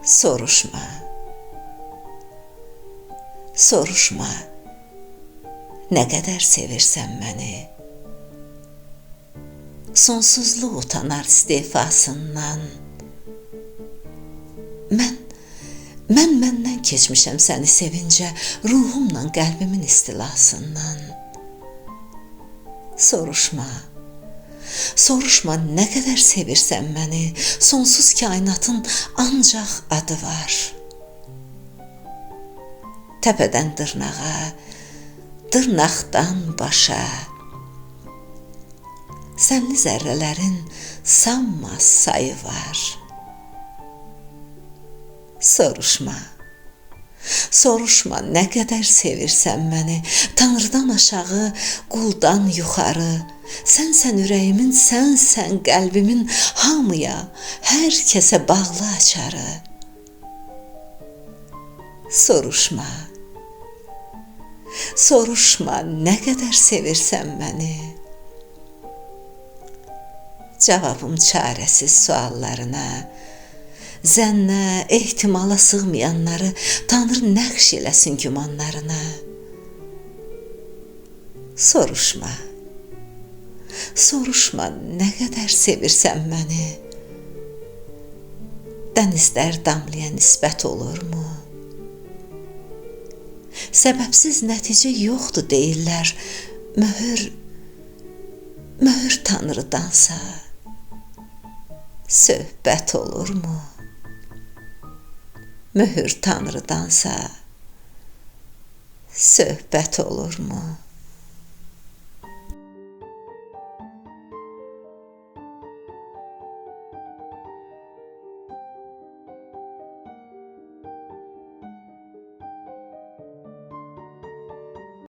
Soruşma, soruşma, nə qədər sevirsən məni. Sonsuzluq utanar istefasından. Mən məndən keçmişəm səni sevincə, ruhumla qəlbimin istilasından. Soruşma, soruşma nə qədər sevirsən məni, sonsuz kainatın ancaq adı var. Təpədən dırnağa, dırnaqdan başa, sənli zərrələrin sanmaz sayı var. Soruşma, soruşma nə qədər sevirsən məni, Tanrıdan aşağı, quldan yuxarı, sənsən ürəyimin, sənsən qəlbimin, hamıya, hər kəsə bağlı açarı. Soruşma, soruşma nə qədər sevirsən məni. Cavabım çarəsiz suallarına, zənnə, ehtimala sığmayanları Tanrı nəqş eləsin gümanlarına. Soruşma, soruşma nə qədər sevirsən məni. Dənizlər damlaya nisbət olurmu? Səbəbsiz nəticə yoxdur deyirlər, möhür Tanrıdansa söhbət olurmu? Möhür Tanrıdansa söhbət olurmu?